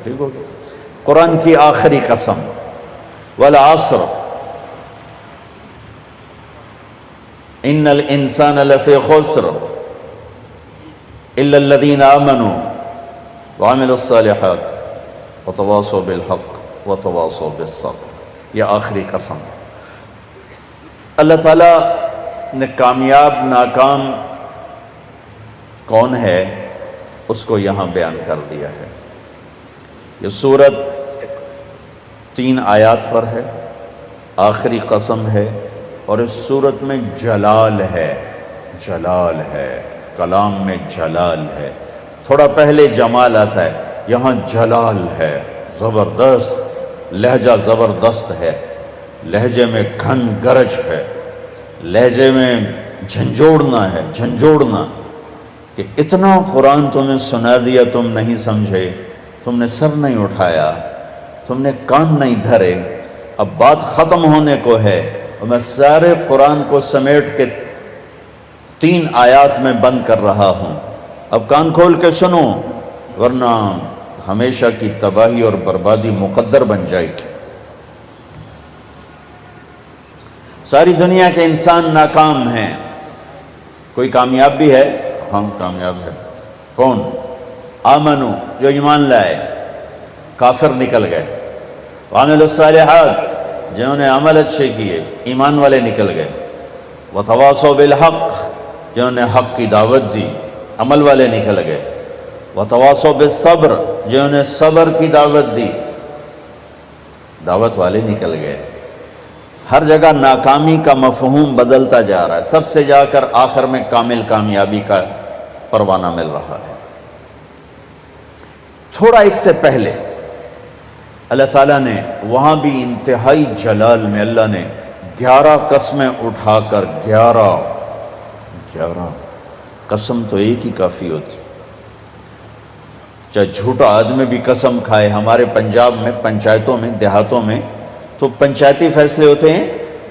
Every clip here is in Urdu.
ٹھیک ہو گیا۔ قرآن کی آخری قسم، والعصر ان الانسان لفی خسر الا الذین آمنوا وعملوا الصالحات وتواصوا بالحق وتواصوا بالصبر۔ یہ آخری قسم۔ اللہ تعالیٰ نے کامیاب ناکام کون ہے اس کو یہاں بیان کر دیا ہے۔ یہ سورت 3 آیات پر ہے، آخری قسم ہے، اور اس سورت میں جلال ہے، جلال ہے، کلام میں جلال ہے۔ تھوڑا پہلے جمال آتا ہے، یہاں جلال ہے، زبردست لہجہ، زبردست ہے، لہجے میں گھن گرج ہے، لہجے میں جھنجھوڑنا ہے، جھنجھوڑنا کہ اتنا قرآن تمہیں سنا دیا، تم نہیں سمجھے، تم نے سر نہیں اٹھایا، تم نے کان نہیں دھرے، اب بات ختم ہونے کو ہے، اور میں سارے قرآن کو سمیٹ کے 3 آیات میں بند کر رہا ہوں، اب کان کھول کے سنو ورنہ ہمیشہ کی تباہی اور بربادی مقدر بن جائے گی۔ ساری دنیا کے انسان ناکام ہیں، کوئی کامیاب بھی ہے؟ ہاں کامیاب ہے۔ کون؟ آمنو، جو ایمان لائے، کافر نکل گئے، وعملوا الصالحات، جنہوں نے عمل اچھے کیے، ایمان والے نکل گئے، وتواصوا بالحق، جنہوں نے حق کی دعوت دی، عمل والے نکل گئے، وتواصوا بالصبر، جنہوں نے صبر کی دعوت دی، دعوت والے نکل گئے۔ ہر جگہ ناکامی کا مفہوم بدلتا جا رہا ہے، سب سے جا کر آخر میں کامل کامیابی کا پروانہ مل رہا ہے۔ تھوڑا اس سے پہلے اللہ تعالیٰ نے وہاں بھی انتہائی جلال میں اللہ نے 11 قسمیں اٹھا کر 11 قسم تو ایک ہی کافی ہوتی، چاہے جھوٹا آدمی بھی قسم کھائے۔ ہمارے پنجاب میں پنچایتوں میں دیہاتوں میں تو پنچایتی فیصلے ہوتے ہیں،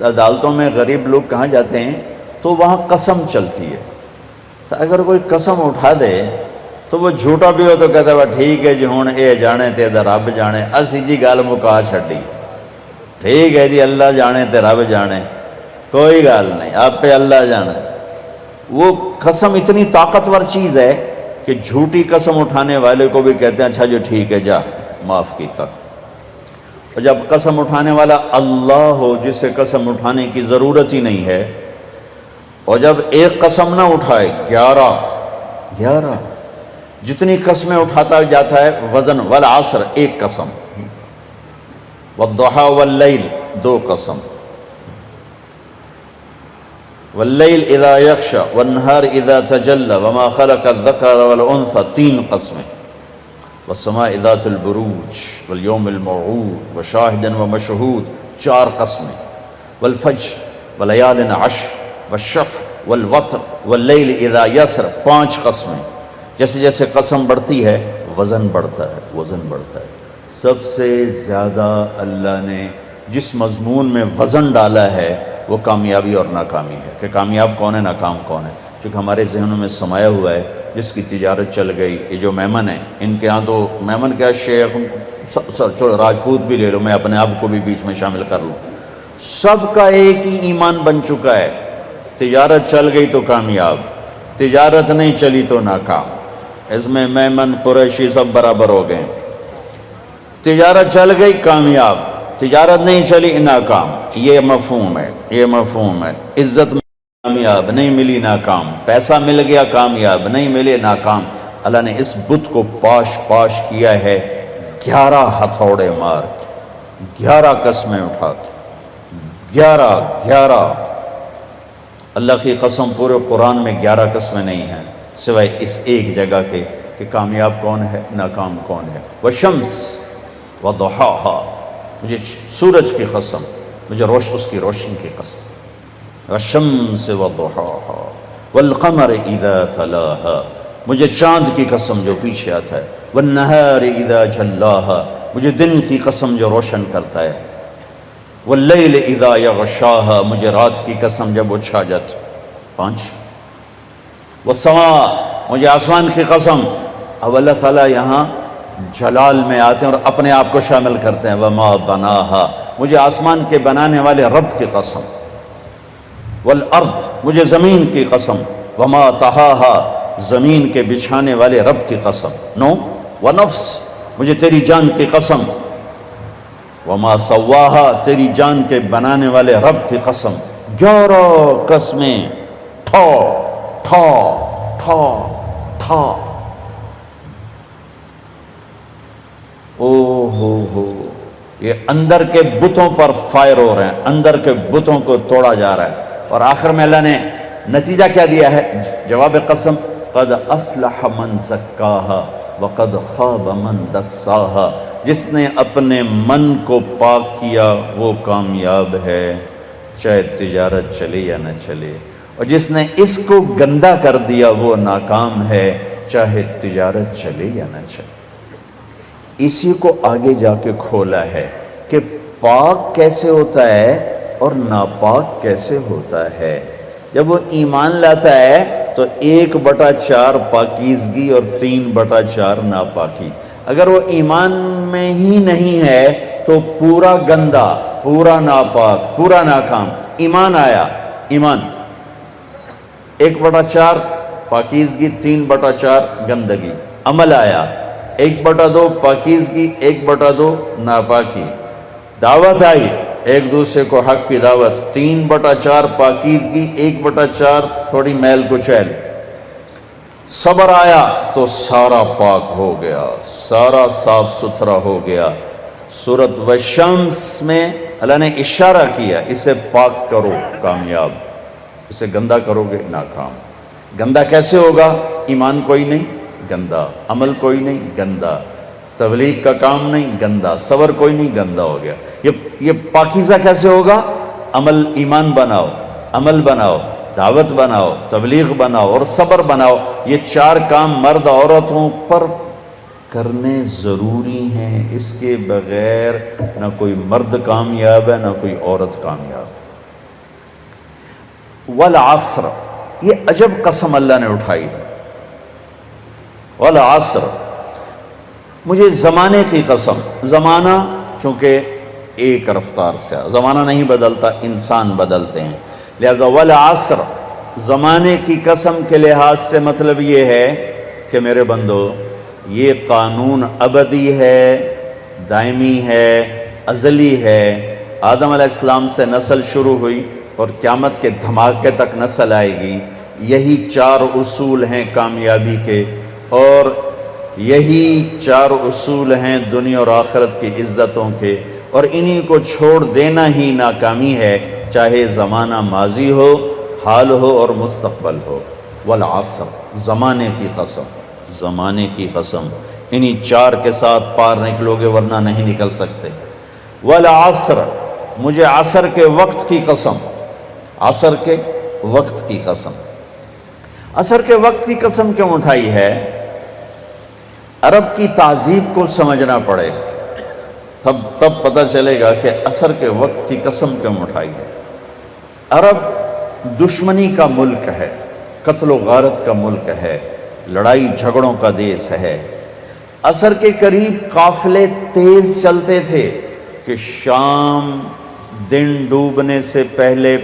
عدالتوں میں غریب لوگ کہاں جاتے ہیں تو وہاں قسم چلتی ہے، تو اگر کوئی قسم اٹھا دے تو وہ جھوٹا بھی ہو تو کہتا ہے ٹھیک ہے جی ہوں اے جانے تے رب جانے، اسی جی گل مکا چھڈی، ٹھیک ہے جی اللہ جانے تے رب جانے، کوئی گل نہیں، آپ پہ اللہ جانے۔ وہ قسم اتنی طاقتور چیز ہے کہ جھوٹی قسم اٹھانے والے کو بھی کہتے ہیں اچھا جی ٹھیک ہے جا معاف کیتا، اور جب قسم اٹھانے والا اللہ ہو جسے قسم اٹھانے کی ضرورت ہی نہیں ہے، اور جب ایک قسم نہ اٹھائے 11 جتنی قسمیں اٹھاتا جاتا ہے وزن، والعصر ایک قسم، والضحى واللیل 2 قسم، واللیل اذا یغشی والنہار اذا تجلی وما خلق الذکر والانثى 3 قسمیں، والسماء ذات البروج والیوم الموعود وشاہد ومشہود 4 قسمیں، والفجر ولیال عشر والشفع والوتر واللیل اذا یسر 5 قسمیں۔ جیسے جیسے قسم بڑھتی ہے وزن بڑھتا ہے، وزن بڑھتا ہے۔ سب سے زیادہ اللہ نے جس مضمون میں وزن ڈالا ہے وہ کامیابی اور ناکامی ہے، کہ کامیاب کون ہے، ناکام کون ہے، چونکہ ہمارے ذہنوں میں سمایا ہوا ہے جس کی تجارت چل گئی۔ یہ جو میمن ہیں ان کے ہاں تو میمن کیا شیخ، چلو راجپوت بھی لے لو، میں اپنے آپ کو بھی بیچ میں شامل کر لوں، سب کا ایک ہی ایمان بن چکا ہے، تجارت چل گئی تو کامیاب، تجارت نہیں چلی تو ناکام۔ اس میں میمن قریشی سب برابر ہو گئے، تجارت چل گئی کامیاب، تجارت نہیں چلی ناکام۔ یہ مفہوم ہے، یہ مفہوم ہے۔ عزت کامیاب نہیں ملی ناکام، پیسہ مل گیا کامیاب نہیں ملے ناکام۔ اللہ نے اس بت کو پاش پاش کیا ہے 11 ہتھوڑے مار کے، 11 قسمیں اٹھا کے، 11 اللہ کی قسم پورے قرآن میں 11 قسمیں نہیں ہیں سوائے اس ایک جگہ کے کہ کامیاب کون ہے، ناکام کون ہے۔ والشمس وضحاها، مجھے سورج کی قسم، مجھے اس کی روشنی کی قسم، والشمس وضحاها والقمر اذا تلاها، مجھے چاند کی قسم جو پیچھے آتا ہے، والنہار اذا جلاها، مجھے دن کی قسم جو روشن کرتا ہے، واللیل اذا یغشاها، مجھے رات کی قسم جب وہ چھا جاتی، 5۔ والسماء، مجھے آسمان کی قسم۔ اب اللہ تعالیٰ یہاں جلال میں آتے ہیں اور اپنے آپ کو شامل کرتے ہیں. وما بناہا، مجھے آسمان کے بنانے والے رب کی قسم. والارض، مجھے زمین کی قسم. وما طہاہا، زمین کے بچھانے والے رب کی قسم. نو ونفس، مجھے تیری جان کی قسم. وما سواہا، تیری جان کے بنانے والے رب کی قسم. 11 قسمیں ٹھا ٹھا ٹھا ٹھا. او ہو، یہ اندر کے بتوں پر فائر ہو رہے ہیں، اندر کے بتوں کو توڑا جا رہا ہے. اور آخر میں اللہ نے نتیجہ کیا دیا ہے؟ جواب قسم، قد افلح من زکاہا وقد خاب من دساہا. جس نے اپنے من کو پاک کیا وہ کامیاب ہے، چاہے تجارت چلے یا نہ چلے. اور جس نے اس کو گندا کر دیا وہ ناکام ہے، چاہے تجارت چلے یا نہ چلے. اسی کو آگے جا کے کھولا ہے کہ پاک کیسے ہوتا ہے اور ناپاک کیسے ہوتا ہے. جب وہ ایمان لاتا ہے تو 1/4 پاکیزگی اور 3/4 ناپاکی. اگر وہ ایمان میں ہی نہیں ہے تو پورا گندا، پورا ناپاک، پورا ناکام. ایمان آیا، ایمان 1/4 پاکیزگی، 3/4 گندگی. عمل آیا 1/2 پاکیزگی، 1/2 ناپاکی. دعوت آئی ایک دوسرے کو حق کی دعوت، 3/4 پاکیزگی، 1/4 تھوڑی میل کچیل. صبر آیا تو سارا پاک ہو گیا، سارا صاف ستھرا ہو گیا. سورۃ والشمس میں اللہ نے اشارہ کیا، اسے پاک کرو کامیاب، اسے گندا کرو گے ناکام. گندا کیسے ہوگا؟ ایمان کوئی نہیں، گندا. عمل کوئی نہیں، گندا. تبلیغ کا کام نہیں، گندا. صبر کوئی نہیں، گندا ہو گیا. یہ پاکیزہ کیسے ہوگا؟ عمل، ایمان بناؤ، عمل بناؤ، دعوت بناؤ، تبلیغ بناؤ اور صبر بناؤ. یہ 4 کام مرد عورتوں پر کرنے ضروری ہیں. اس کے بغیر نہ کوئی مرد کامیاب ہے، نہ کوئی عورت کامیاب. والعصر، یہ عجب قسم اللہ نے اٹھائی. والعصر، مجھے زمانے کی قسم. زمانہ چونکہ ایک رفتار سے، زمانہ نہیں بدلتا، انسان بدلتے ہیں. لہذا والعصر، زمانے کی قسم کے لحاظ سے مطلب یہ ہے کہ میرے بندو، یہ قانون ابدی ہے، دائمی ہے، ازلی ہے. آدم علیہ السلام سے نسل شروع ہوئی اور قیامت کے دھماکے تک نسل آئے گی. یہی 4 اصول ہیں کامیابی کے، اور یہی 4 اصول ہیں دنیا اور آخرت کی عزتوں کے. اور انہی کو چھوڑ دینا ہی ناکامی ہے، چاہے زمانہ ماضی ہو، حال ہو اور مستقبل ہو. والعصر، زمانے کی قسم، زمانے کی قسم. انہی 4 کے ساتھ پار نکلو گے ورنہ نہیں نکل سکتے. والعصر، مجھے عصر کے وقت کی قسم. عصر کے وقت کی قسم. عصر کے وقت کی قسم کیوں اٹھائی ہے؟ عرب کی تہذیب کو سمجھنا پڑے، تب پتہ چلے گا کہ عصر کے وقت کی قسم کیوں اٹھائی ہے. عرب دشمنی کا ملک ہے، قتل و غارت کا ملک ہے، لڑائی جھگڑوں کا دیس ہے. عصر کے قریب قافلے تیز چلتے تھے کہ شام دن ڈوبنے سے پہلے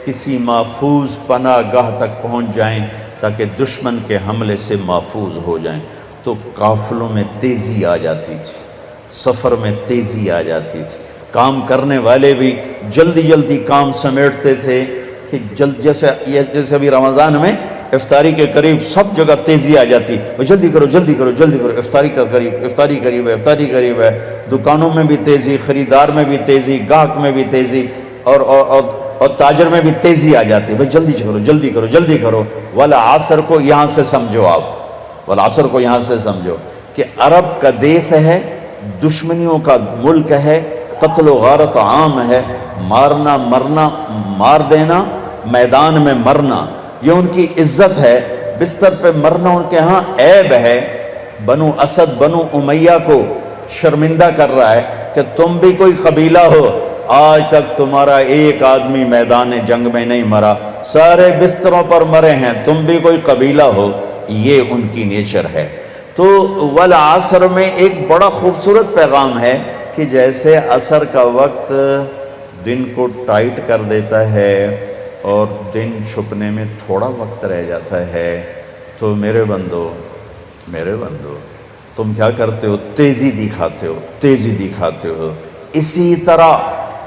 کسی محفوظ پناہ گاہ تک پہنچ جائیں تاکہ دشمن کے حملے سے محفوظ ہو جائیں. تو قافلوں میں تیزی آ جاتی تھی، سفر میں تیزی آ جاتی تھی. کام کرنے والے بھی جلدی کام سمیٹتے تھے کہ جیسے ابھی رمضان میں افطاری کے قریب سب جگہ تیزی آ جاتی. جلدی کرو، افطاری قریب ہے. دکانوں میں بھی تیزی، خریدار میں بھی تیزی، گاہک میں بھی تیزی، اور تاجر میں بھی تیزی آ جاتی. جلدی کرو. والعصر کو یہاں سے سمجھو، آپ والعصر کو یہاں سے سمجھو کہ عرب کا دیس ہے، دشمنیوں کا ملک ہے، قتل و غارت عام ہے، مارنا مرنا، مار دینا، میدان میں مرنا، یہ ان کی عزت ہے. بستر پہ مرنا ان کے ہاں عیب ہے. بنو اسد، بنو امیہ کو شرمندہ کر رہا ہے کہ تم بھی کوئی قبیلہ ہو، آج تک تمہارا ایک آدمی میدان جنگ میں نہیں مرا، سارے بستروں پر مرے ہیں، تم بھی کوئی قبیلہ ہو. یہ ان کی نیچر ہے. تو والعصر میں ایک بڑا خوبصورت پیغام ہے کہ جیسے عصر کا وقت دن کو ٹائٹ کر دیتا ہے اور دن چھپنے میں تھوڑا وقت رہ جاتا ہے، تو میرے بندو تم کیا کرتے ہو؟ تیزی دکھاتے ہو۔ اسی طرح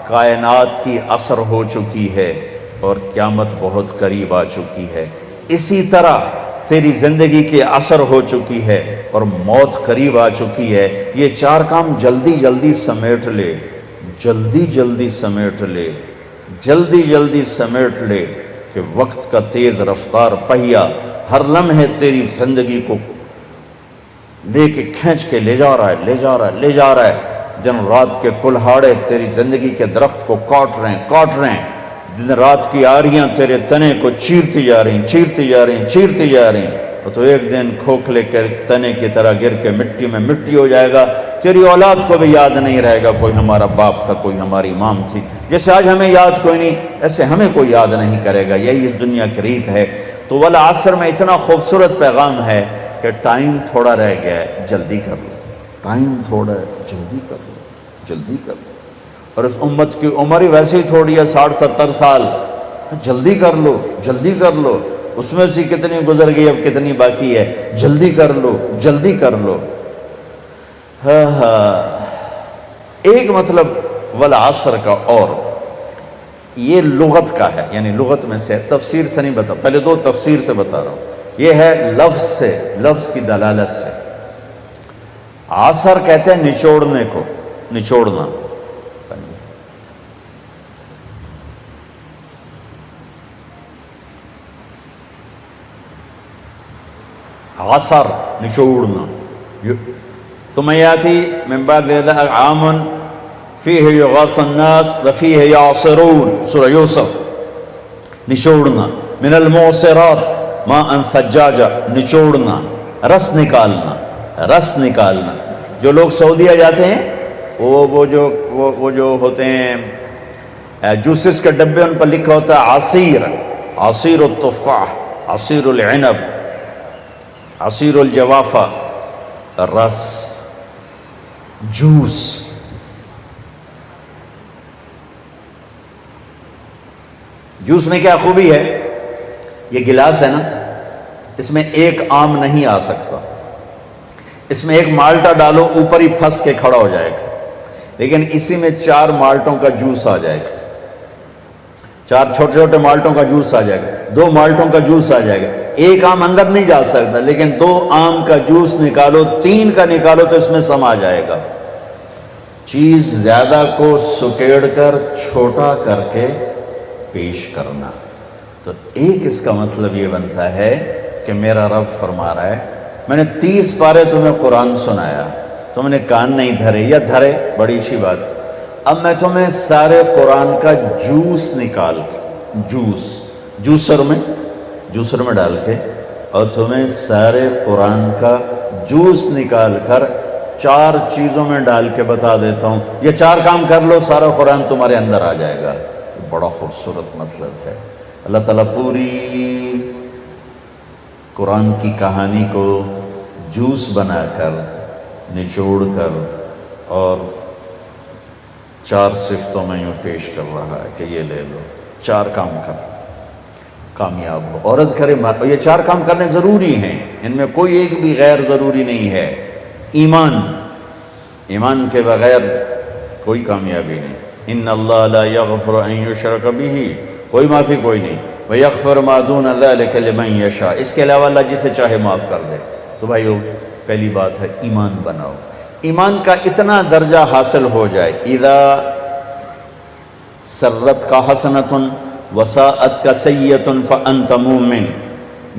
کائنات کی عصر ہو چکی ہے اور قیامت بہت قریب آ چکی ہے، اسی طرح تیری زندگی کی عصر ہو چکی ہے اور موت قریب آ چکی ہے۔ یہ چار کام جلدی جلدی سمیٹ لے کہ وقت کا تیز رفتار پہیہ ہر لمحے تیری زندگی کو لے کے کھینچ کے لے جا رہا ہے۔ دن رات کے کلہاڑے تیری زندگی کے درخت کو کاٹ رہے ہیں، دن رات کی آریاں تیرے تنے کو چیرتی جا رہی ہیں، اور تو ایک دن کھوکھلے کے تنے کی طرح گر کے مٹی میں مٹی ہو جائے گا۔ تیری اولاد کو بھی یاد نہیں رہے گا کوئی ہمارا باپ تھا، کوئی ہماری مام تھی۔ جیسے آج ہمیں یاد کوئی نہیں، ایسے ہمیں کوئی یاد نہیں کرے گا۔ یہی اس دنیا کی ریت ہے۔ تو والعصر میں اتنا خوبصورت پیغام ہے کہ ٹائم تھوڑا رہ گیا ہے، جلدی کر لو۔ جلدی کر لو۔ اور اس امت کی عمر ہی ویسے ہی تھوڑی ہے، 60-70 سال۔ جلدی کر لو۔ اس میں سے کتنی گزر گئی، اب کتنی باقی ہے؟ جلدی کر لو۔ ایک مطلب والعصر کا، اور یہ لغت کا ہے، یعنی لغت میں سے، تفسیر سے نہیں بتا، پہلے دو تفسیر سے بتا رہا ہوں۔ یہ ہے لفظ سے، لفظ کی دلالت سے۔ عصر کہتے ہیں نچوڑنے کو، نچوڑنا۔ عصر نچوڑنا۔ ثم یاتی من بعد ذلك عام فیہ یغاث الناس وفیہ یعصرون، سورہ یوسف۔ نچوڑنا۔ من المعصرات ماء ثجاجا، نچوڑنا، رس نکالنا۔ جو لوگ سعودیہ جاتے ہیں وہ جو ہوتے ہیں جوسز کے ڈبے، ان پر لکھا ہوتا ہے عصیر التفاح، عصیر العنب، عصیر الجوافہ، رس، جوس۔ جوس میں کیا خوبی ہے؟ یہ گلاس ہے نا، اس میں ایک آم نہیں آ سکتا، اس میں ایک مالٹا ڈالو اوپر ہی پھنس کے کھڑا ہو جائے گا، لیکن اسی میں 4 مالٹوں کا جوس آ جائے گا، 4 چھوٹے چھوٹے مالٹوں کا جوس آ جائے گا، 2 مالٹوں کا جوس آ جائے گا۔ ایک آم اندر نہیں جا سکتا، لیکن 2 آم کا جوس نکالو، 3 کا نکالو تو اس میں سما جائے گا۔ چیز زیادہ کو سکیڑ کر چھوٹا کر کے پیش کرنا، تو ایک اس کا مطلب یہ بنتا ہے کہ میرا رب فرما رہا ہے میں نے 30 پارے تمہیں قرآن سنایا، تم نے کان نہیں دھرے، یا دھرے بڑی اچھی بات ہے، اب میں تمہیں سارے قرآن کا جوس نکال کے، جوسر میں ڈال کے، اور تمہیں سارے قرآن کا جوس نکال کر 4 چیزوں میں ڈال کے بتا دیتا ہوں، یہ 4 کام کر لو، سارا قرآن تمہارے اندر آ جائے گا۔ بڑا خوبصورت مطلب ہے۔ اللہ تعالیٰ پوری قرآن کی کہانی کو جوس بنا کر، نچوڑ کر، اور 4 صفتوں میں یوں پیش کر رہا ہے کہ یہ لے لو، 4 کام کر، کامیاب ہو۔ عورت کرے، یہ 4 کام کرنے ضروری ہیں، ان میں کوئی ایک بھی غیر ضروری نہیں ہے۔ ایمان کے بغیر کوئی کامیابی نہیں۔ ان اللہ لا یغفر ان یشرک بہ، کوئی معافی کوئی نہیں، ویغفر ما دون ذلک لمن یشاء، اس کے علاوہ اللہ جسے چاہے معاف کر دے۔ تو بھائیو، پہلی بات ہے ایمان بناؤ۔ ایمان کا اتنا درجہ حاصل ہو جائے، اذا سرت کا حسنۃ وساءت کا سیئۃ فانت مومن،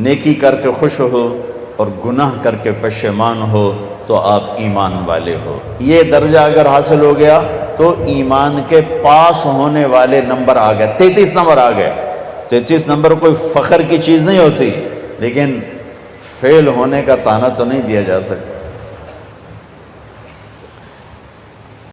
نیکی کر کے خوش ہو اور گناہ کر کے پشیمان ہو تو آپ ایمان والے ہو۔ یہ درجہ اگر حاصل ہو گیا تو ایمان کے پاس ہونے والے نمبر آ گئے، 33 نمبر آ گئے۔ 33 نمبر کوئی فخر کی چیز نہیں ہوتی، لیکن فیل ہونے کا طعنہ تو نہیں دیا جا سکتا۔